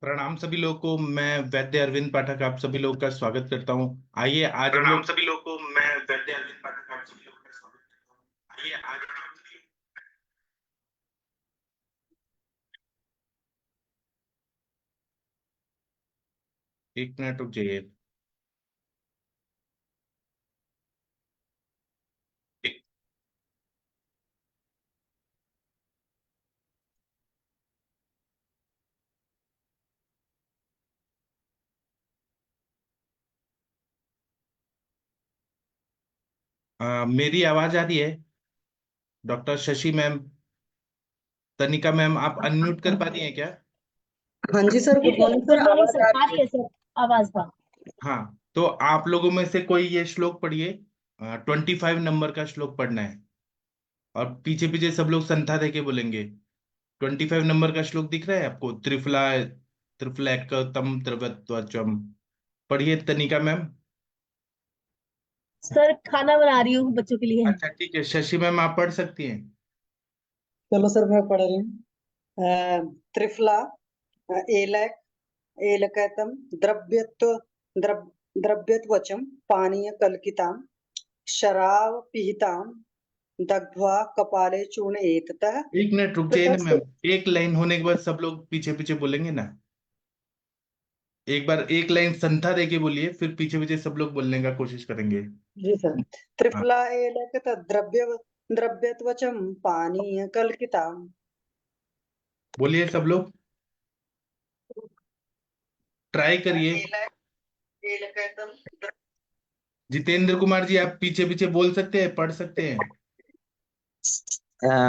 प्रणाम सभी लोगों को। मैं वैद्य अरविंद पाठक आप सभी लोगों का स्वागत करता हूँ। आइए आज हम प्रणाम लोग सभी लोगों को। मैं वैद्य अरविंद पाठक आप सभी लोगों का स्वागत करता हूँ। आइए आज हम एक मिनट रुक जाइए। मेरी आवाज आ रही है? Doctor Shashi ma'am, Tanika ma'am, आप अनम्यूट कर पा रही हैं क्या? हाँ जी सर, जी good sir, morning sir. Good morning आवाज सर, आ आ रही रही है सर आवाज का। हाँ, तो आप लोगों में से कोई ये श्लोक पढ़िए। 25 नंबर का श्लोक पढ़ना है और पीछे पीछे सब लोग संथा दे के बोलेंगे। 25 नंबर का श्लोक दिख रहा है आपको? त्रिफला त्रिफलैक्तम त्रिवत्वचम। पढ़िए तनिका मैम। सर खाना बना रही हूँ बच्चों के लिए। अच्छा ठीक है, शशि मैम आप पढ़ सकती हैं। चलो सर, मैं पढ़ रही हूँ। त्रिफला, एलक, एलकैतम, द्रव्यत्व, द्रव द्रव्यत्वचम, पानीय कल्किताम, शराब पिहिताम, दग्ध्वा कपाले चूर्णयेत ततः। एक मिनट रुक जाइए ना पृथक से मैम। एक लाइन होने के बाद सब लोग पीछे पीछे बोलेंगे ना। एक बार एक लाइन संथा दे के बोलिए, फिर पीछे पीछे सब लोग बोलने का कोशिश करेंगे। जी सर। हाँ, त्रिफला एलकत द्रव्यत्वचम, पानीय कल्किताम। बोलिए सब लोग, ट्राई करिए। एलक, एलकैतम। जितेंद्र कुमार जी, आप पीछे पीछे बोल सकते हैं, पढ़ सकते हैं।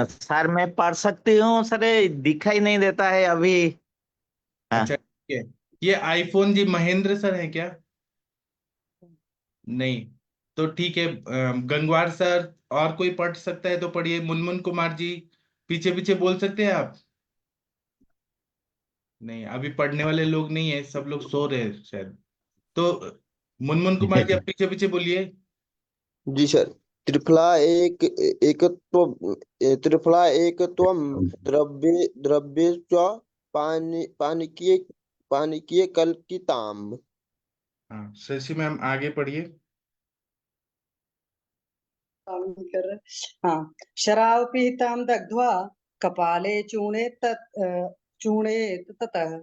सर मैं पढ़ सकती हूँ सर, ये दिखाई नहीं देता है अभी। अच्छा हाँ। ठीक है। ये आईफोन जी महेंद्र सर है क्या? नहीं, तो ठीक है। गंगवार सर, और कोई पढ़ सकता है तो पढ़िए। मुनमुन कुमार जी, पीछे पीछे बोल सकते हैं आप? नहीं, अभी पढ़ने वाले लोग नहीं है, सब लोग सो रहे हैं शायद। तो मुनमुन कुमार जी आप पीछे पीछे बोलिए। जी सर। त्रिफला एक एकत्व त्रिफला एकत्वम, द्रव्य द्रव्य च पानिकीय पानिकीय कल्किताम। हाँ, शशि मैम आगे पढ़िए। काम कर रहे। हाँ, शराब पीताम दग्ध्वा कपाले चूर्णेत ततः।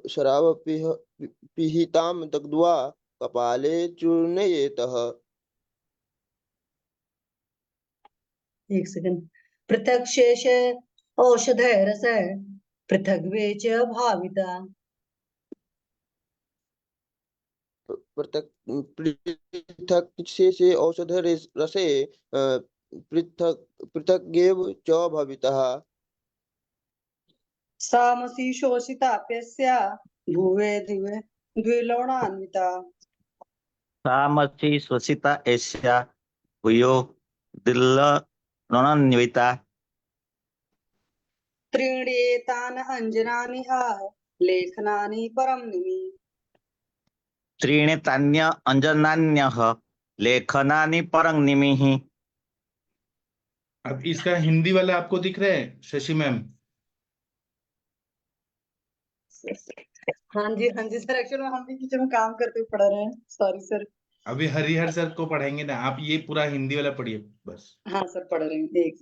शराब पिहिताम दग्ध्वा कपाले चूर्णयेतः। एक सेकंड। पृथक शेष औषध रस, पृथक वेच भाविता। पृथक पृथक से औषध रसे पृथक पृथगेव च भवितः। सामसी शोषिताप्यस्या, भुवे दिवे द्विलवणान्विता। सामची स्वसिता एष्या भूयो दिल्ल रणन्विता। त्रीण्येतान अंजनानि आह, लेखनानि परम निमि। त्रीणि तान्य अंजनान्यः लेखनानि परंनिमिः। अब इसका हिंदी वाला आपको दिख रहा है शशि मैम? हाँ जी सर, एक्चुअली हम भी किचन में काम करते हुए पढ़ रहे हैं, सॉरी सर। अभी हरिहर सर को पढ़ाएंगे ना, आप ये पूरा हिंदी वाला पढ़िए बस। हाँ सर, पढ़ रहे हैं। एक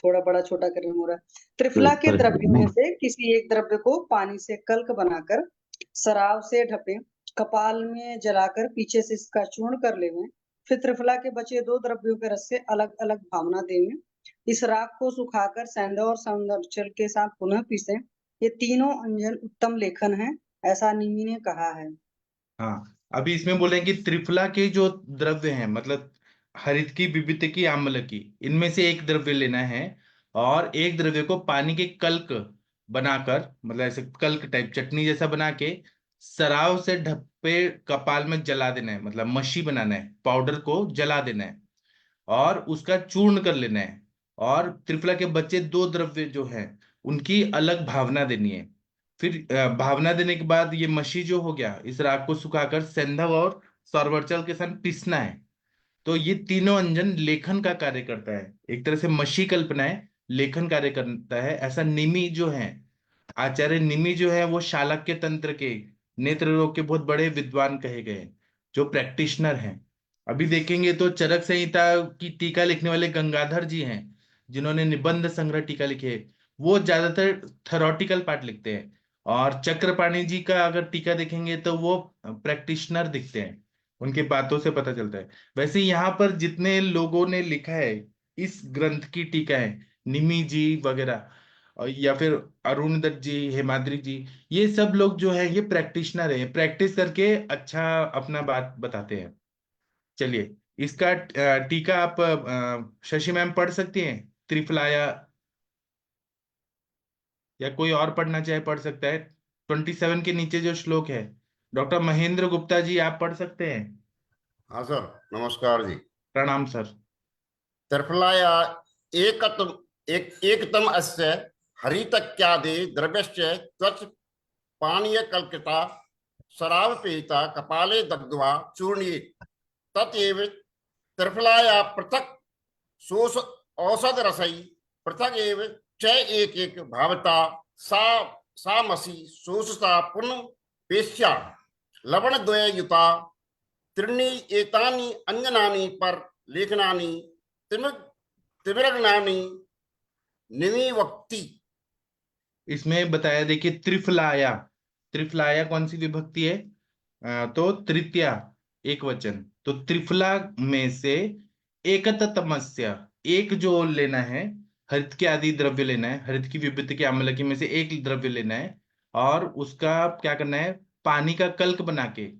थोड़ा बड़ा छोटा करने हो रहा है। त्रिफला के द्रव्यों में से किसी एक द्रव्य को पानी से कल्क बनाकर सराव से ढपे, कपाल में जलाकर पीछे से इसका चूर्ण कर लेवे, फिर त्रिफला के बचे दो द्रव्यों के रस से अलग अलग भावना देवे, इस राख को सुखाकर सेंधा और सौंदर्य के साथ पुनः पीसे। ये तीनों अंजन उत्तम लेखन है, ऐसा निमि ने कहा है। हाँ, अभी इसमें बोले कि त्रिफला के जो द्रव्य हैं, मतलब हरित की, विवित की, आम्ल की, इनमें से एक द्रव्य लेना है और एक द्रव्य को पानी के कल्क बनाकर, मतलब ऐसे कल्क टाइप चटनी जैसा बना के सराव से ढप्पे कपाल में जला देना है, मतलब मशी बनाना है, पाउडर को जला देना है और उसका चूर्ण कर लेना है। और त्रिफला के बचे दो द्रव्य जो हैं उनकी अलग भावना देनी है। फिर भावना देने के बाद ये मशी जो हो गया, इस राख को सुखाकर सेंधव और सौरवर्चल के साथ पीसना है। तो ये तीनों अंजन लेखन का कार्य करता है, एक तरह से मशी कल्पना है, लेखन कार्य करता है, ऐसा निमि जो है आचार्य निमि जो है वो शालक्य तंत्र के, नेत्र रोग के बहुत बड़े विद्वान कहे गए हैं, जो प्रैक्टिशनर हैं। अभी देखेंगे तो चरक संहिता की टीका लिखने वाले गंगाधर जी हैं, जिन्होंने निबंध संग्रह टीका लिखे। वो ज्यादातर थेरोटिकल पार्ट लिखते हैं। और चक्रपाणि जी का अगर टीका देखेंगे तो वो प्रैक्टिशनर दिखते हैं, उनके बातों से पता चलता है। वैसे यहाँ पर जितने लोगों ने लिखा है इस ग्रंथ की टीका है, निमि जी वगैरह, या फिर अरुण दत्त जी, हेमाद्री जी, ये सब लोग जो है ये प्रैक्टिशनर है, प्रैक्टिस करके अच्छा अपना बात बताते हैं। चलिए, इसका टीका आप शशि मैम पढ़ सकती हैं, त्रिफलाया, या कोई और पढ़ना चाहे पढ़ सकता है। 27 के नीचे जो श्लोक है, डॉक्टर महेंद्र गुप्ता जी आप पढ़ सकते हैं। हाँ सर, नमस्कार जी। प्रणाम सर। त्रिफलाया एकतम एकतम अस्य हरितक्यादि द्रव्यस्य त्वच पानीय कल्पिता शराब पीता कपाले दग्ध्वा चूर्णीत ततएव त्रिफलाया पृथक शोष औषध रसई पृथक एव च एक एक भावता सा सामसी शोषता पुनः पेश्या लवण द्वय युता त्रीणि एतानि अंजनानि पर लेखनानि त्रिविरगणानि निविवक्ति। इसमें बताया, देखिए, त्रिफलाया, त्रिफलाया कौन सी विभक्ति है? तो तृतीया, एक वचन। तो त्रिफला में से एकतमस्य, एक जो लेना है, हरित के आदि द्रव्य लेना है, हरित की विभूति के आम्लकी में से एक द्रव्य लेना है, और उसका क्या करना है, पानी का कल्क बना के,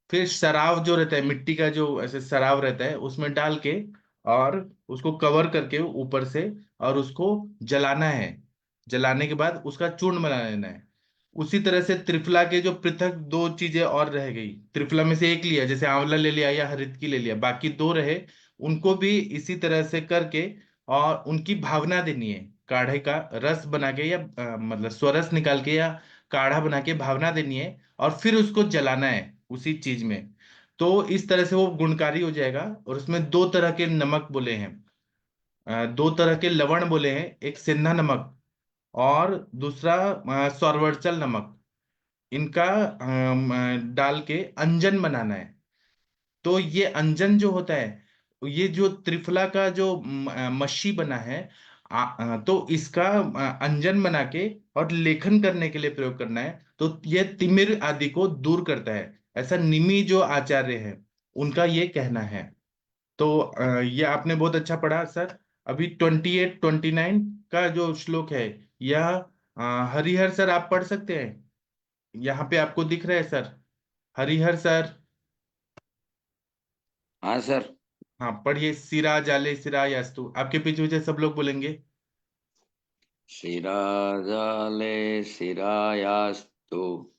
फिर सराव जो रहता है, मिट्टी का जो ऐसे सराव रहता है, उसमें डाल के, और उसको कवर करके ऊपर से, और उसको जलाना है। जलाने के बाद उसका चूर्ण बना लेना है। उसी तरह से त्रिफला के जो पृथक दो चीजें और रह गई, त्रिफला में से एक लिया, जैसे आंवला ले लिया या हरित की ले लिया, बाकी दो रहे, उनको भी इसी तरह से करके, और उनकी भावना देनी है, काढ़े का रस बना के, या मतलब स्वरस निकाल के, या काढ़ा बना के भावना देनी है, और फिर उसको जलाना है उसी चीज में। तो इस तरह से वो गुणकारी हो जाएगा। और उसमें दो तरह के नमक बोले हैं, दो तरह के लवण बोले हैं, एक सिन्हा नमक और दूसरा सौरवर्चल नमक। इनका डाल के अंजन बनाना है। तो ये अंजन जो होता है, ये जो त्रिफला का जो मच्छी बना है, तो इसका अंजन बना के और लेखन करने के लिए प्रयोग करना है। तो ये तिमिर आदि को दूर करता है, ऐसा निमि जो आचार्य है उनका ये कहना है। तो ये आपने बहुत अच्छा पढ़ा सर। अभी 28-29 का जो श्लोक है, यह हरिहर सर आप पढ़ सकते हैं? यहाँ पे आपको दिख रहा है सर, हरिहर सर? हाँ सर। हाँ पढ़िए, सिरा जाले सिरा यास्तु, आपके पीछे पीछे सब लोग बोलेंगे। शिराजाले शिरायास्तु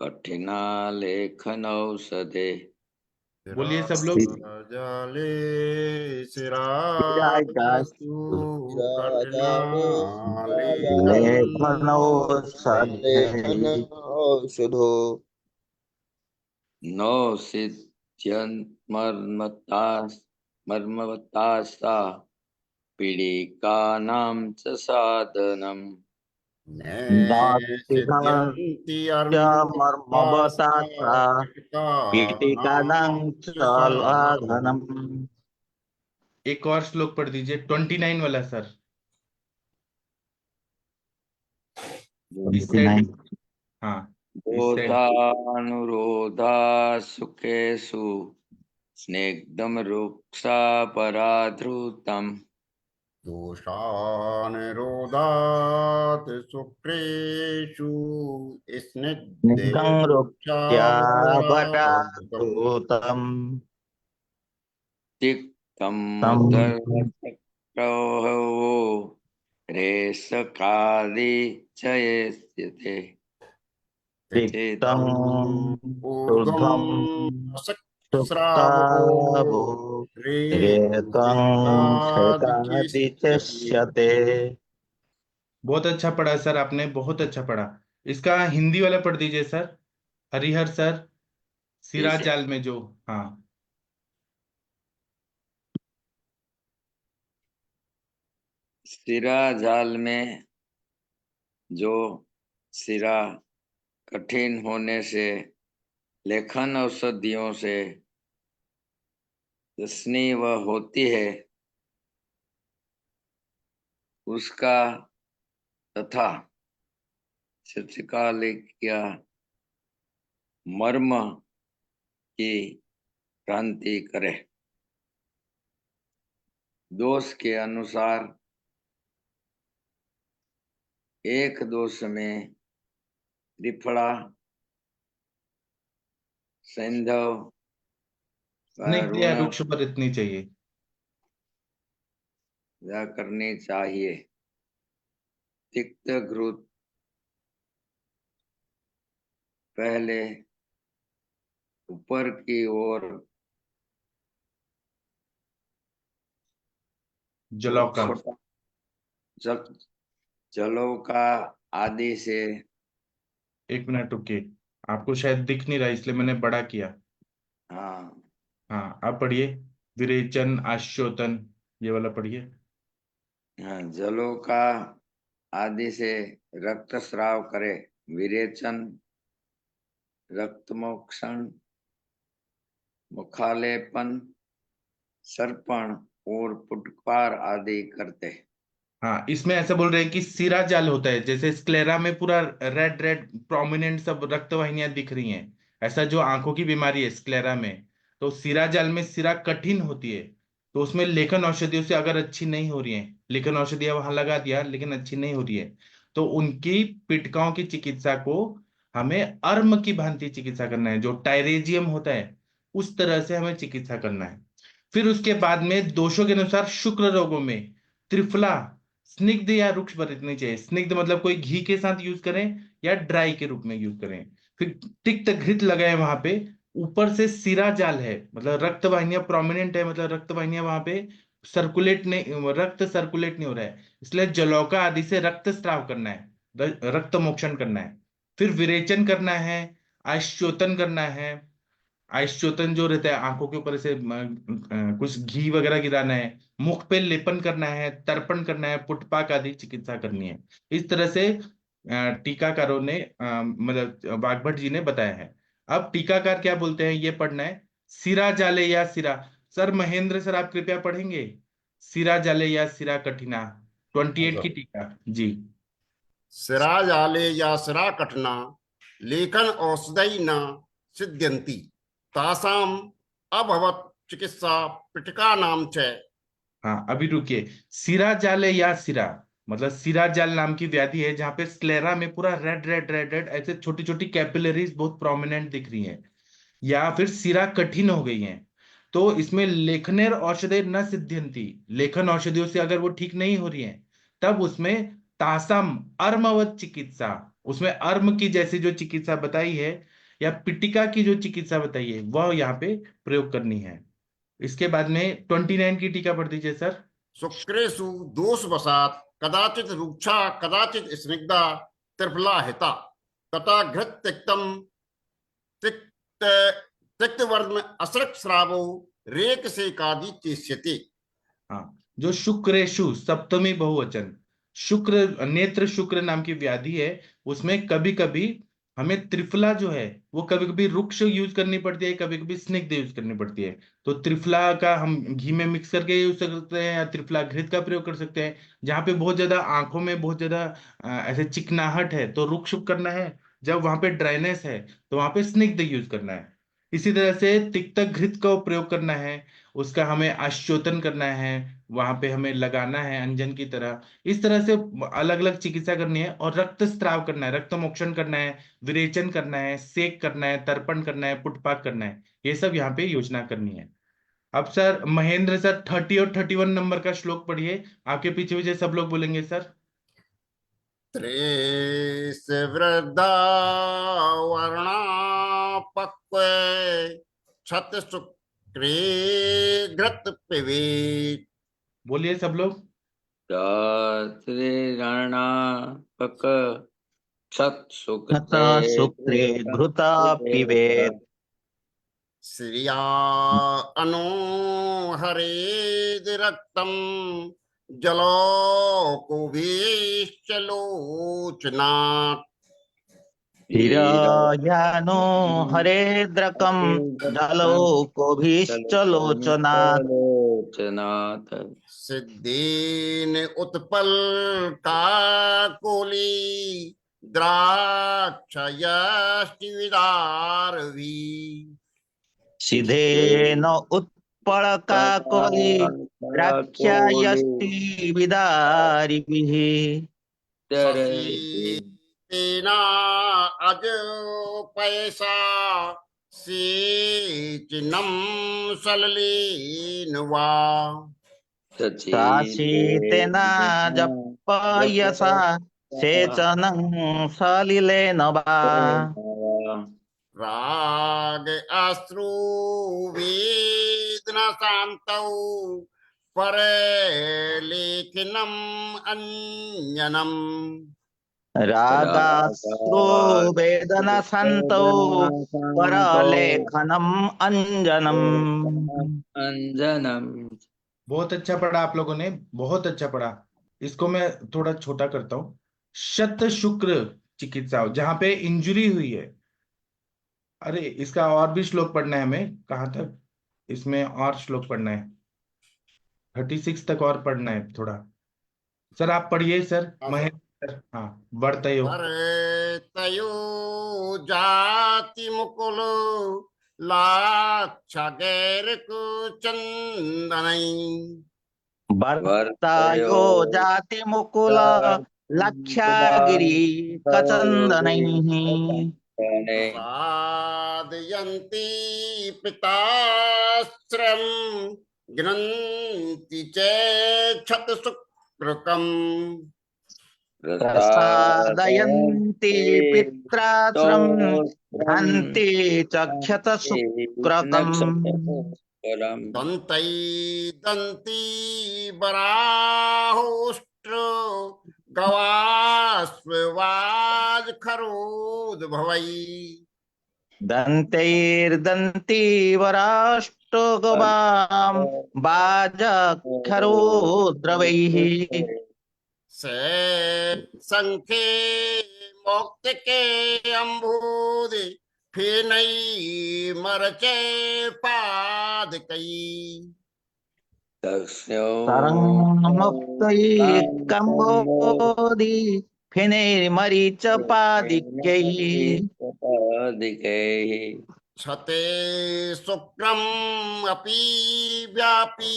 कठिना लेखन औषधे। बोलिए सब लोग। जाले सिरायास्तु कठिना लेखन लेखन औषधो नो सिद्ध्यन्मर्मता मर्मवतासा पीडिकानां च साधनम्। नेत्यन्ति अर्मवता पीठिकानां साधनम्। साधनम्। एक और श्लोक पढ़ दीजिए, 29 वाला सर। इस साइड, 29। हाँ इस साइड। बोधानुरोधा सुखेषु स्निग्धं रुक्षा पराधृतम्। दोषानुरोधात् शुक्रेषु निगं रोक्त्या स्निग्धेक्षापराधृतम्। पराभूतम् तिक्तं तं मुदर्शक्रोः रेशकादि च येष्यते तिक्तं चेत् ऊर्ध्वम् ऊर्ध्वं श्रावो सुप्तावो रेकं रेकादिचिष्यते। छेकादिचष्यते। बहुत अच्छा पढ़ा सर आपने, बहुत अच्छा पढ़ा। इसका हिंदी वाला पढ़ दीजिए सर, हरिहर सर, सिरा ठीक है। जाल में जो। हाँ। सिरा जाल में जो सिरा कठिन होने से लेखन औषधियों से रसनी वह होती है, उसका तथा सत्कालिक मर्म की भ्रांति करे। दोष के अनुसार एक दोष में त्रिफला, सैंधव, स्निग्ध या वरुण रुक्ष बरतनी चाहिए। या करनी चाहिए। तिक्त घृत पहले ऊपर की ओर जलौ का छोटा जलों का आदि से। 1 मिनट रुकिए, आपको शायद दिख नहीं रहा इसलिए मैंने बड़ा किया। हाँ, हाँ, आप पढ़िए। विरेचन, आश्चोतन, ये वाला पढ़िए। हाँ, जलों का आदि से रक्त स्राव करे। विरेचन, रक्तमोक्षण, मुखालेपन, सर्पण और पुटकार आदि करते। हाँ, इसमें ऐसा बोल रहे हैं कि सिरा जाल होता है, जैसे स्क्लेरा में पूरा रेड रेड प्रोमिनेंट सब रक्त वाहिनियां दिख रही हैं, ऐसा जो आंखों की बीमारी है स्क्लेरा में, तो सिरा जाल में सिरा कठिन होती है। तो उसमें लेखन औषधियों से अगर अच्छी नहीं हो रही है, लेखन औषधियां वहां लगा दिया लेकिन अच्छी नहीं हो रही है, तो उनकी पिटकाओं की चिकित्सा को हमें अर्म की भांति चिकित्सा करना है, जो टायरेजियम होता है उस तरह से हमें चिकित्सा करना है। फिर उसके बाद में दोषों के अनुसार शुक्र रोगों में त्रिफला स्निग्ध या रुक्ष बरतनी चाहिए। स्निग्ध मतलब कोई घी के साथ यूज करें या ड्राई के रूप में यूज करें। फिर तिक्त घृत लगाए वहां पे, ऊपर से सिरा जाल है मतलब रक्त वाहिनियां प्रोमिनेंट है, मतलब रक्त वाहिनियां वहां पे सर्कुलेट नहीं, रक्त सर्कुलेट नहीं हो रहा है, इसलिए जलौका आदि से रक्त स्राव करना है, रक्त मोक्षण करना है। फिर विरेचन करना है, आश्चोतन करना है। आइसचोतन जो रहता है आंखों के ऊपर से कुछ घी वगैरह गिराना है, मुख पे लेपन करना है, तर्पण करना है, पुटपाक आदि चिकित्सा करनी है। इस तरह से टीकाकारों ने मतलब वाग्भट जी ने बताया है। अब टीकाकार क्या बोलते हैं ये पढ़ना है। सिरा जाले या सिरा, सर महेंद्र सर आप कृपया पढ़ेंगे। सिरा जाले या सिरा कठिना, 28 की टीका जी। सिरा जाले या सिरा कठना लेखन औषधि न सिद्ध्यन्ति तासाम अभवत चिकित्सा पिटका नाम च। हाँ, अभी रुकिए। सिरा जाल है या सिरा मतलब सिरा जाल नाम की व्याधि है जहां पे स्क्लेरा में पूरा रेड रेड रेड रेड ऐसे छोटी छोटी कैपिलरीज बहुत प्रोमिनेंट दिख रही हैं, या फिर सिरा कठिन हो गई हैं। तो इसमें लेखनेर औषधे न सिद्ध्यंती, लेखन औषधियों से अगर वो ठीक नहीं हो रही है, तब उसमें तासम अर्मवत चिकित्सा, उसमें अर्म की जैसी जो चिकित्सा बताई है या पिटिका की जो चिकित्सा बताई है वह यहाँ पे प्रयोग करनी है। इसके बाद में 29 की टीका पढ़ दीजिए सर। शुक्रेषु दोष वसात कदाचित रुक्षा कदाचित स्निग्धा त्रिफला हिता तथा घृत तिक्तम तिक्त तिक्त वर्ग में असृक श्रावो रेक से कादि चेष्यति। हाँ, जो शुक्रेशु सप्तमी बहुवचन, शुक्र नेत्र शुक्र नाम की व्याधि है, उसमें कभी कभी हमें त्रिफला जो है वो कभी कभी रुक्ष यूज करनी पड़ती है, कभी कभी स्निग्ध यूज करनी पड़ती है। तो त्रिफला का हम घी में मिक्स करके यूज कर सकते हैं या त्रिफला घृत का प्रयोग कर सकते हैं। जहाँ पे बहुत ज्यादा आंखों में बहुत ज्यादा ऐसे चिकनाहट है तो रुक्ष करना है, जब वहां पे ड्राइनेस है तो वहां पे स्निग्ध यूज करना है। इसी तरह से तिक्त घृत का प्रयोग करना है, उसका हमें आश्चोतन करना है, वहां पे हमें लगाना है अंजन की तरह। इस तरह से अलग अलग चिकित्सा करनी है, और रक्त स्त्राव करना है, रक्त मोक्षण करना है, विरेचन करना है, सेक करना है, तर्पण करना है, पुटपाक करना है, ये सब यहाँ पे योजना करनी है। अब सर महेंद्र सर 30 और 31 नंबर का श्लोक पढ़िए, आपके पीछे पीछे सब लोग बोलेंगे सर। त्रिस वृद्धा वर्णा पक्वे छत शुक्रे घृत पिबेत। बोलिए सब लोग। रणपक छत तथा शुक्रे घृता पिबेत। श्रिया अनु हरेद रक्तम जलो कुभीश्च लोचनात्। हीरायानो हरेद्रकं जलोकोभिश्चलोचनात् लोचनाथ सिद्धीन उत्पल काकोली द्राक्षयष्टिविदारवी सिधेन उत्पलकाकोली द्राक्षायष्टि विदारिभिः ससीतेना अज पैसा सेचिनं सललेन वा साशीतेना जपयसा सेचनं सलिलेन वा राग अश्रु वेदना शान्तौ परलेखनम् अन्यनम् रागाश्रु वेदना सन्तौ परलेखनम् अंजनम्। अंजनम। बहुत अच्छा पढ़ा आप लोगों ने, बहुत अच्छा पढ़ा। इसको मैं थोड़ा छोटा करता हूँ। शत शुक्र चिकित्सा, जहां पे इंजुरी हुई है। अरे इसका और भी श्लोक पढ़ना है हमें। कहाँ तक? इसमें और श्लोक पढ़ना है, 36 तक और पढ़ना है थोड़ा। सर आप पढ़िए सर, महेंद्र सर। हाँ, बढ़ते हो। तयो जाति मुकुल लाक्षा गैर को चंदनई वर्तायो जाति मुकुल लक्ष्यागिरी कचंदनैः साधयन्ति पिताश्रम ग्रन्थि चेक्षत सुकृतम् प्रसादयन्ति पित्राश्रम हन्ति चक्षत सुक्रतम्। दन्तै दन्ति बराहोष्ट्र गवास्वाज खरोद भवै दन्तैर्दन्ति वराष्टो गवाम् बाजक्षरोद्रवैः से संखे मोक्तिके अम्बुदि फेनै मरचे पादकै तरङ्गमुक्तैः कम्बोधि फेनैर्मरीच पादिक्यैः छते शुक्रम् अपि व्यापी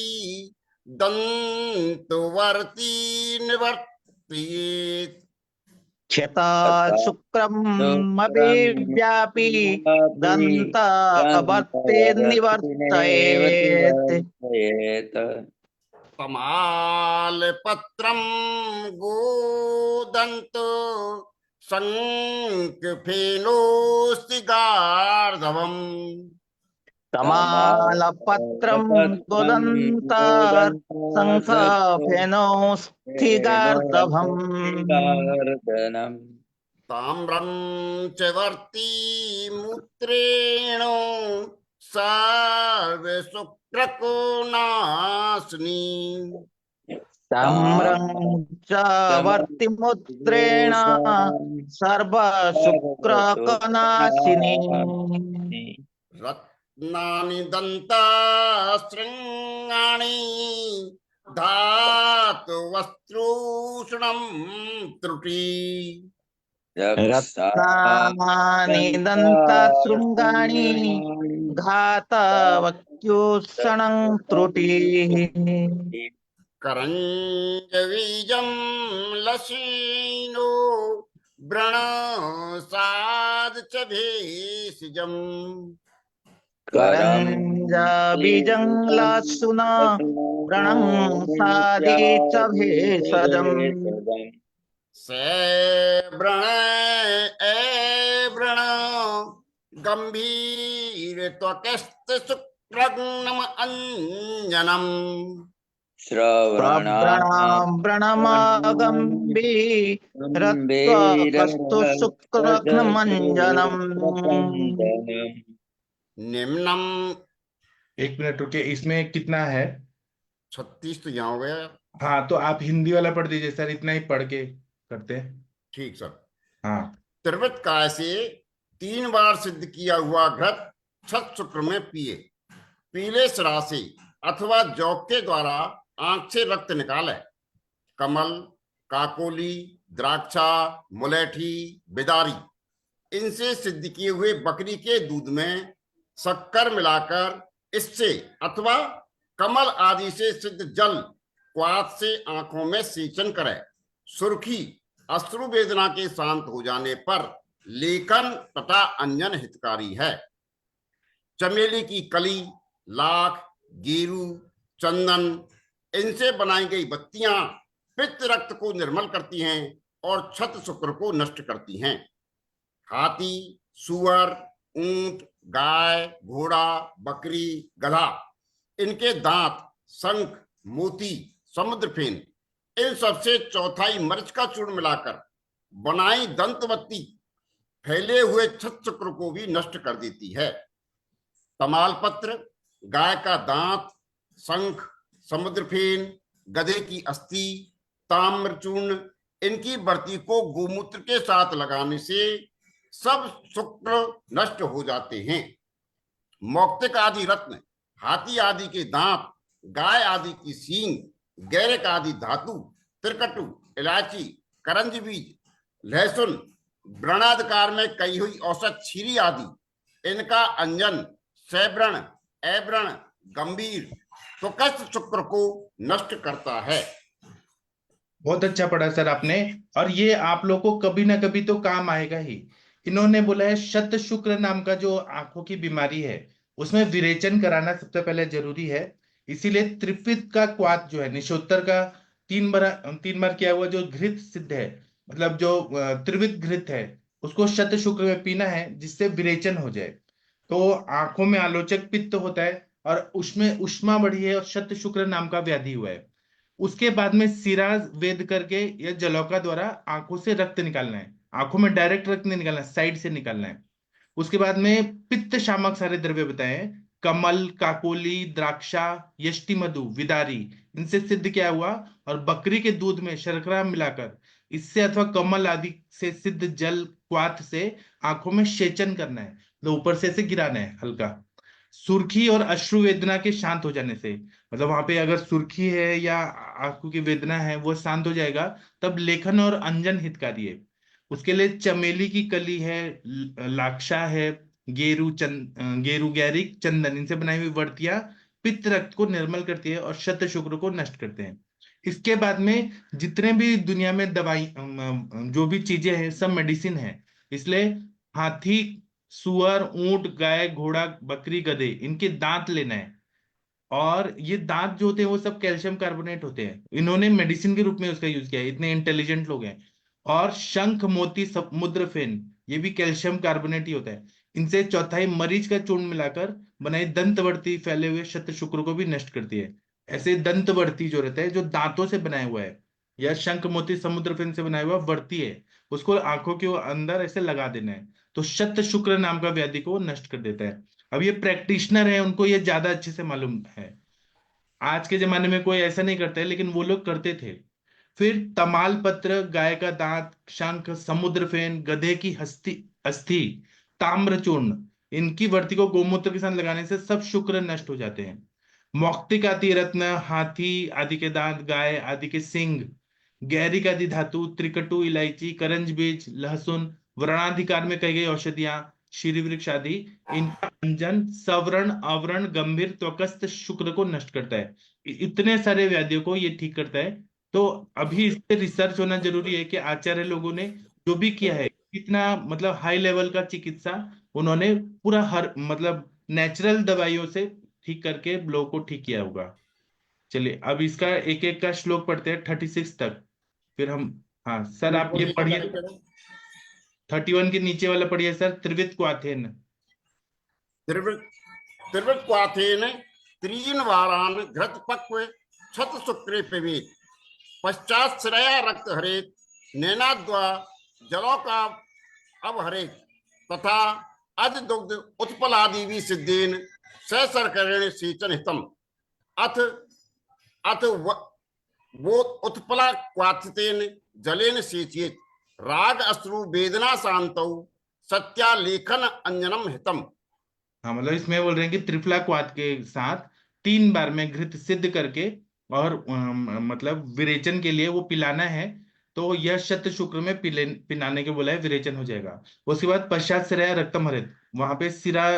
दन्तवर्ती निवर्तयेत् क्षता शुक्रम् अभिव्यापी दन्तवर्ते निवर्तयेत्। तमालपत्रं गोदन्त शङ्खफेनोऽस्ति गार्धवम् तमालपत्रं गोदन्तात् शङ्खफेनोऽस्थिगार्दभम्। ताम्रं च वर्ती मूत्रेण सर्वशुक्रको नास्नि ताम्रं च वर्तिमुद्रेण सर्वशुक्रकनाशिनी। रत्नानि दन्ताशृङ्गाणि धातुवस्त्रूषणं त्रुटि रत्नानि दन्तशृङ्गाणि घातवक्यूषणं त्रुटिः। करञ्जवीजं लसीनो व्रणसाद च भेषजम् करञ्जबीजं लसुन व्रणं सादि च भेषजम्। से व्रण ए व्रण गंभीर त्वकस्त शुक्रग्नम अंजनम व्रणमागम्भीरत्वकस्तु शुक्रघ्नमञ्जनम्। निम्नम। एक मिनट रुकिए, इसमें कितना है? 36 तो यहाँ हो गया। हाँ तो आप हिंदी वाला पढ़ दीजिए सर, इतना ही पढ़ के करते हैं। ठीक सर। हाँ। त्रिवृत काय से 3 बार सिद्ध किया हुआ घृत छत शुक्र में पिए। पीले सरा से अथवा जौ के द्वारा आंख से रक्त निकाले। कमल, काकोली, द्राक्षा, मुलेठी, बिदारी, इनसे सिद्ध किए हुए बकरी के दूध में शक्कर मिलाकर इससे अथवा कमल आदि से सिद्ध जल क्वाथ से आंखों में सिंचन करे। सुर्खी, अश्रु वेदना के शांत हो जाने पर लेखन तथा अंजन हितकारी है। चमेली की कली, लाख, गेरू, चंदन, इनसे बनाई गई बत्तियां पित्त रक्त को निर्मल करती हैं और छत शुक्र को नष्ट करती हैं। हाथी, सुअर, ऊंट, गाय, घोड़ा, बकरी, गधा, इनके दांत, शंख, मोती, समुद्र फेन, इन सबसे चौथाई मर्च का चूर्ण मिलाकर बनाई दंतवत्ती फैले हुए छत शुक्र को भी नष्ट कर देती है। तमालपत्र, गाय का दांत, शंख, समुद्र फेन, गधे की अस्थि, ताम्रचूर्ण, इनकी बर्ती को गोमूत्र के साथ लगाने से सब शुक्र नष्ट हो जाते हैं। मौक्तिक आदि रत्न, हाथी आदि के दांत, गाय आदि की सींग, गैरक आदि धातु, त्रिकटु, इलायची, करंज बीज, लहसुन, व्रणाधिकार में कही हुई औसत छीरी आदि, इनका अंजन सैव्रण, ऐव्रण, गंभीर त्वकस्थ शुक्र को नष्ट करता है। बहुत अच्छा पढ़ा सर आपने, और ये आप लोग को कभी ना कभी तो काम आएगा ही। इन्होंने बोला है शत शुक्र नाम का जो आंखों की बीमारी है उसमें विरेचन कराना सबसे पहले जरूरी है। इसीलिए त्रिपित का क्वाथ जो है निशोत्तर का 3 बार किया हुआ जो घृत सिद्ध है, मतलब जो त्रिवित घृत है, उसको शत शुक्र में पीना है जिससे विरेचन हो जाए। तो आंखों में आलोचक पित्त होता है और उसमें उष्मा बढ़ी है और शत शुक्र नाम का व्याधि हुआ है। उसके बाद में सिरा वेद करके या जलौका द्वारा आंखों से रक्त निकालना है। आंखों में डायरेक्ट रक्त नहीं निकालना, साइड से निकालना है। उसके बाद में पित्त शामक सारे द्रव्य बताए हैं, कमल, काकोली, द्राक्षा, यष्टि मधु, विदारी, इनसे सिद्ध किया हुआ, और बकरी के दूध में शर्करा मिलाकर इससे अथवा कमल आदि से सिद्ध जल क्वाथ से आंखों में सेचन करना है, तो ऊपर से गिराना है हल्का। सुर्खी और अश्रु वेदना के शांत हो जाने से, मतलब वहां पे अगर सुर्खी है या आंखों की वेदना है वो शांत हो जाएगा, तब लेखन और अंजन हितकारी है। उसके लिए चमेली की कली है, लाक्षा है, गेरू गैरिक, चंदन, इनसे बनाई हुई वर्तियां पित्त रक्त को निर्मल करती है और शत शुक्र को नष्ट करते हैं। इसके बाद में जितने भी दुनिया में दवाई जो भी चीजें हैं सब मेडिसिन है। इसलिए हाथी, सुअर, ऊंट, गाय, घोड़ा, बकरी, गधे, इनके दांत लेना है। और ये दांत जो होते हैं वो सब कैल्शियम कार्बोनेट होते हैं। इन्होंने मेडिसिन के रूप में उसका यूज किया है, इतने इंटेलिजेंट लोग हैं। और शंख, मोती, समुद्र फेन, ये भी कैल्शियम कार्बोनेट ही होता है। इनसे चौथाई मरीच का चूर्ण मिलाकर बनाई दंतवर्ती फैले हुए शत शुक्र को भी नष्ट करती है। ऐसे दंतवर्ती जो रहता है जो दांतों से बनाया हुआ है, या शंख, मोती, समुद्र फेन से बनाया हुआ वर्ती है, उसको आंखों के अंदर ऐसे लगा देना है, तो शत शुक्र नाम का व्याधि को नष्ट कर देता है। अब ये प्रैक्टिशनर है, उनको ये ज्यादा अच्छे से मालूम है। आज के जमाने में कोई ऐसा नहीं करता है, लेकिन वो लोग करते थे। फिर तमाल पत्र, गाय का दांत, शंख, समुद्र फेन, गधे की अस्थि, ताम्रचूर्ण, इनकी वर्ती को गोमूत्र के साथ लगाने से सब शुक्र नष्ट हो जाते हैं। मौक्तिक आदि रत्न, हाथी आदि के दांत, गाय आदि के सिंग, गैरिक आदि धातु, त्रिकटु, इलायची, करंज बीज, लहसुन, व्रणाधिकार में कही गई औषधियां, शीरी वृक्ष आदि, इनका अंजन सवर्ण, अवर्ण, गंभीर त्वकस्थ शुक्र को नष्ट करता है। इतने सारे व्याधियों को ये ठीक करता है। तो अभी इस पे रिसर्च होना जरूरी है कि आचार्य लोगों ने जो भी किया है, कितना मतलब हाई लेवल का चिकित्सा उन्होंने पूरा हर मतलब नेचुरल दवाइयों से ठीक करके लोगों को ठीक किया होगा। चलिए अब इसका एक एक का श्लोक पढ़ते हैं 36 तक, फिर हम। हाँ सर आप ये पढ़िए, 31 के नीचे वाला पढ़िए सर। त्रिवित क्वाथेन, त्रिवृत क्वाथेन 3 वारान घृत पक्व छत शुक्रे पिबेत। पश्चात श्रया रक्त हरेत, नैनाद्वा जलों का अवहरेत, तथा अध दुग्ध उत्पलादि भी सिद्धेन सहसरकरेण सेचन हितम। अथ वो उत्पला क्वाथितेन जलेन सेचित। राग अश्रु वेदना शांतौ सत्यालेखन अंजनम हितम। हाँ, मतलब इसमें बोल रहे हैं कि त्रिफला क्वाथ के साथ 3 बार में घृत सिद्ध करके और मतलब विरेचन के लिए वो पिलाना है। तो यह शत शुक्र में पिलाने के बोला है, विरेचन हो जाएगा। उसके बाद पश्चात सिरा रक्तम हरित, वहां पे सिरा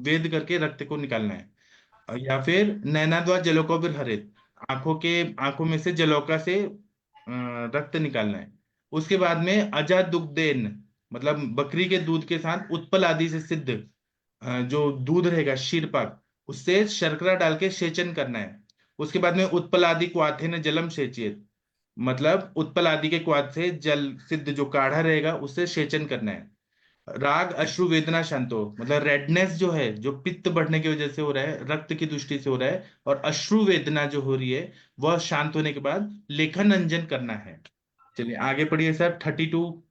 वेद करके रक्त को निकालना है। या फिर नैनाद्वार जलोकोबिर हरित, आंखों में से जलोका से रक्त निकालना है। उसके बाद में अजा दुग्धेन, मतलब बकरी के दूध के साथ उत्पल आदि से सिद्ध जो दूध रहेगा क्षीरपाक, उससे शर्करा डाल के सेचन करना है। उसके बाद में उत्पल आदि क्वाथेन जलम सेचित, मतलब उत्पल आदि के क्वाथ से जल सिद्ध जो काढ़ा रहेगा उससे सेचन करना है। राग अश्रु वेदना शांतो, मतलब रेडनेस जो है, जो पित्त बढ़ने की वजह से हो रहा है, रक्त की दृष्टि से हो रहा है, और अश्रु वेदना जो हो रही है वह शांत होने के बाद लेखन अंजन करना है। चलिए आगे पढ़िए सर, 32।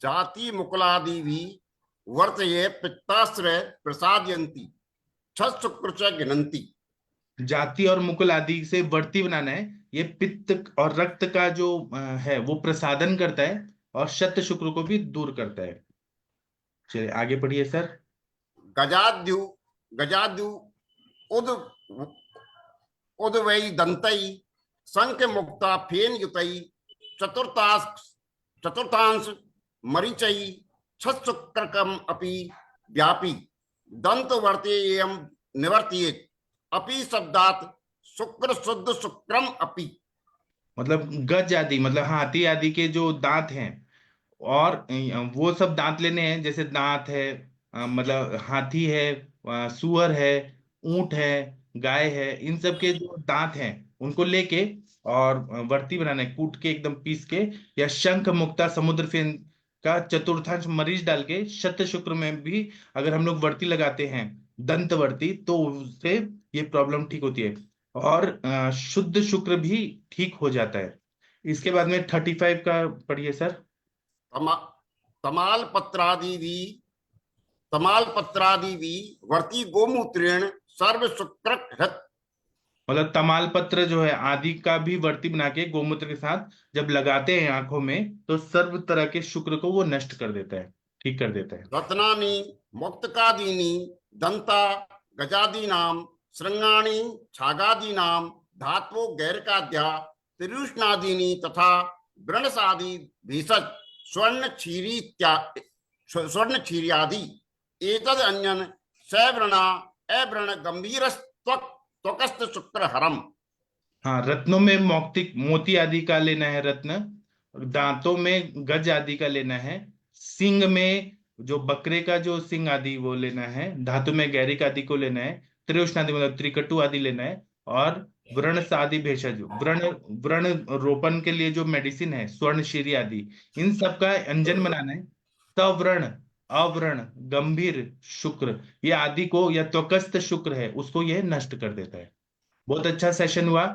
जाति मुकुलादि भी वर्तये पित्ताश्रय प्रसादयंती छत शुक्र च गिनंती। जाति और मुकुल आदि से वर्ती बनाना है। ये पित्त और रक्त का जो है वो प्रसादन करता है और शत शुक्र को भी दूर करता है। चलिए आगे पढ़िए सर। गजाद्यु गजाद्यु उद उदवई दंतई संख्य मुक्ता फेन युतई चतुर्थांश मरीचई छत शुक्रकम अपि व्यापी दंत वर्तेयम निवर्तियेत अपि शब्दात शुक्र शुद्ध शुक्रम अपि। मतलब गज आदि मतलब हाथी आदि के जो दांत हैं, और वो सब दांत लेने हैं, जैसे दांत है, मतलब हाथी है, सुअर है, ऊंट है, गाय है, इन सब के जो दांत हैं उनको लेके और वर्ती बनाना है, कूट के एकदम पीस के, या शंख मुक्ता समुद्र फेन का चतुर्थांश मरीच डाल के शत शुक्र में भी अगर हम लोग वर्ती लगाते हैं, दंत वर्ती, तो उससे ये प्रॉब्लम ठीक होती है और शुद्ध शुक्र भी ठीक हो जाता है। इसके बाद में 35 का पढ़िए सर। तमा तमाल पत्रादि भी तमाल पत्रादि भी वर्ती गोमूत्रेण सर्व शुक्र हृत। मतलब तमाल पत्र जो है आदि का भी वर्ती बना के गोमूत्र के साथ जब लगाते हैं आंखों में, तो सर्व तरह के शुक्र को वो नष्ट कर देता है, ठीक कर देता है। रत्नानि मुक्तकादीनि दंता गजादीनाम श्रृंगाणि छागादीनाम धात्वो गैरकाद्या तिरुष्णादीनि तथा व्रणसादि भीषज स्वर्ण क्षीर्यादि एतद अन्यन सव्रणा अव्रण गंभीर त्वकस्त शुक्र हरम। हाँ, रत्नों में मौक्तिक मोती आदि का लेना है रत्न, दांतों में गज आदि का लेना है, सिंग में जो बकरे का जो सिंग आदि वो लेना है, धातु में गैरिक आदि को लेना है, त्रिउष्ण आदि मतलब त्रिकटु आदि लेना है, और व्रण आदि भेषज, व्रण व्रण रोपण के लिए जो मेडिसिन है स्वर्णशीरी आदि, इन सब का अंजन बनाना है। सव्रण, अव्रण, गंभीर शुक्र, ये आदि को, या त्वकस्त शुक्र है उसको ये नष्ट कर देता है। बहुत अच्छा सेशन हुआ।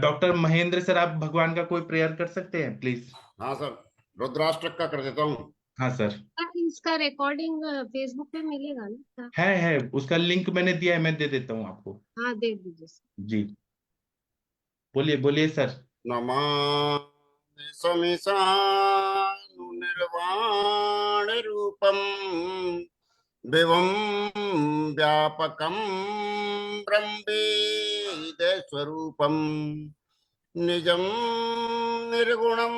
डॉक्टर महेंद्र सर, आप भगवान का कोई प्रेयर कर सकते हैं प्लीज? हाँ सर, रुद्राष्टक का कर देता हूँ। हाँ सर। इसका रिकॉर्डिंग फेसबुक पे मिलेगा ना? है, उसका लिंक मैंने दिया है, मैं दे देता हूँ आपको। हाँ दे दीजिए। जी बोलिए बोलिए सर। नमामि समिसानु निर्वाण रूपम विभुं व्यापकं ब्रह्मेद स्वरूपम निजं निर्गुणं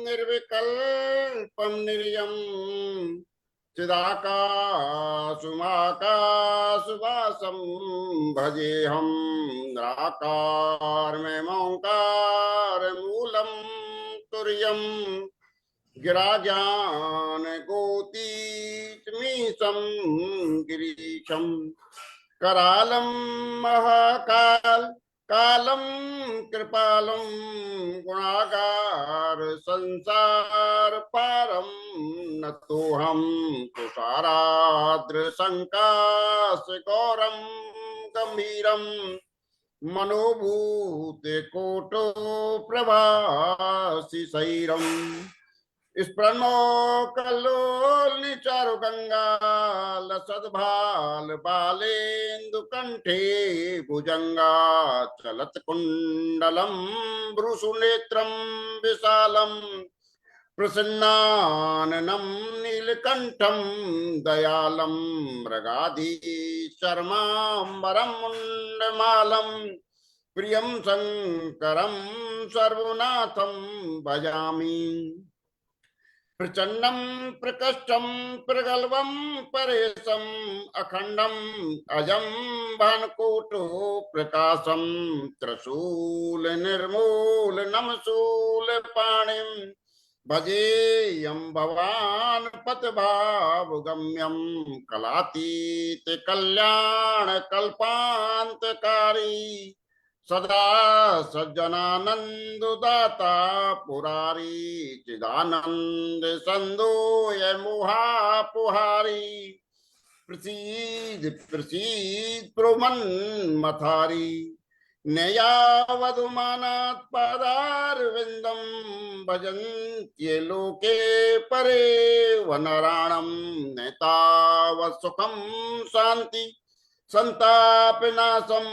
निर्विकल्पं निर्यं चिदाकाशुमाकाशुवासं भजेऽहं निराकारमेमोङ्कार मूलं तुर्यं गिराज्ञान गोतीतमीशं गिरीशं करालं महाकाल कालं कृपालं गुणागार संसार पारं नतोऽहं तुषाराद्र संकाश गौरं गंभीरं मनोभूत कोटो प्रभासी शैरम स्प्रणो कल्लोल चारु गंगा लसद्भाल बालेन्दु कंठे भुजंगा चलत कुंडलम भ्रुसुनेत्रम विशालम प्रसन्नाननं नीलकंठं दयालं मृगाधी शर्मांबरं मुंडमालं प्रियं शंकरं सर्वनाथं भजामि। प्रचंडं प्रकष्टं प्रगल्भं परेशं अखंडं अजं भानुकोटो प्रकाशं त्रिशूल निर्मूल नमशूल पाणिं भजेयं भवान् पथभावगम्यं कलातीत कल्याण कल्पान्तकारी सदा सज्जनानंददाता पुरारी चिदानंद संदोय मुहापुहारी प्रसीद प्रसीद प्रोमन्मथारी नयावधुमानात् पादारविन्दं भजन्त्ये लोके परे वनराणं नेतावत् सुखं शान्ति संतापनाशं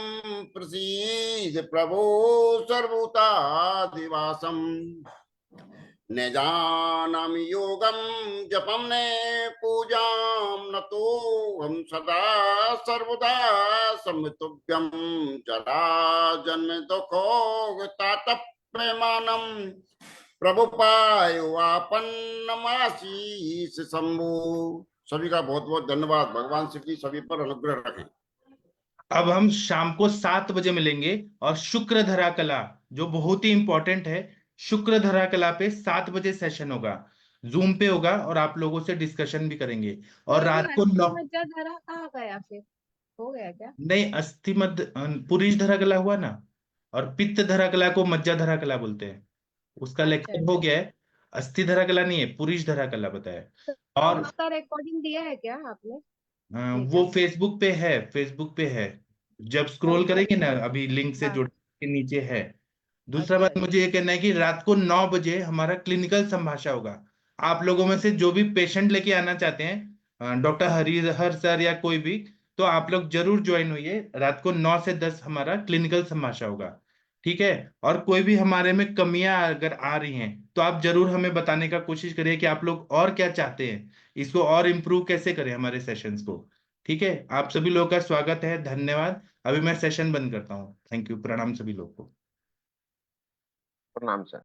प्रसीद प्रभो सर्वभूताधिवासं न जानामि योगं जपं न पूजां नतोऽहं सदा सर्वदा समतुभ्यं जरा जन्म दुःखोगतातप्यमानं प्रभुपायुवापन्नमासीस शंभु। सभी का बहुत बहुत धन्यवाद। भगवान शिव जी सभी पर अनुग्रह रखें। अब हम शाम को 7 बजे मिलेंगे और शुक्र धरा कला जो बहुत ही इंपॉर्टेंट है, शुक्र धरा कला पे 7 बजे सेशन होगा, जूम पे होगा और आप लोगों से डिस्कशन भी करेंगे। और रात को 9 मज्जा धरा कहाँ गया फिर, हो गया क्या? नहीं, अस्थि मध्य पुरीश धरा कला हुआ ना, और पित्त धरा कला को मज्जा धरा कला बोलते हैं, उसका लेक्चर हो गया है। अस्थि धरा कला नहीं है, पुरीश धरा कला बताया। और उसका रिकॉर्डिंग दिया है क्या आपने? वो फेसबुक पे है, फेसबुक पे है, जब स्क्रॉल करेंगे ना अभी लिंक से जुड़ के नीचे है। दूसरा बात मुझे ये कहना है कि रात को 9 बजे हमारा क्लिनिकल संभाषा होगा। आप लोगों में से जो भी पेशेंट लेके आना चाहते हैं, डॉक्टर हरिहर सर या कोई भी, तो आप लोग जरूर ज्वाइन होइए। रात को 9 से 10 हमारा क्लिनिकल संभाषा होगा, ठीक है। और कोई भी हमारे में कमियां अगर आ रही हैं तो आप जरूर हमें बताने का कोशिश करिए कि आप लोग और क्या चाहते हैं, इसको और इम्प्रूव कैसे करें हमारे सेशंस को, ठीक है। आप सभी लोगों का स्वागत है, धन्यवाद। अभी मैं सेशन बंद करता हूँ। थैंक यू, प्रणाम सभी लोग को। प्रणाम सर।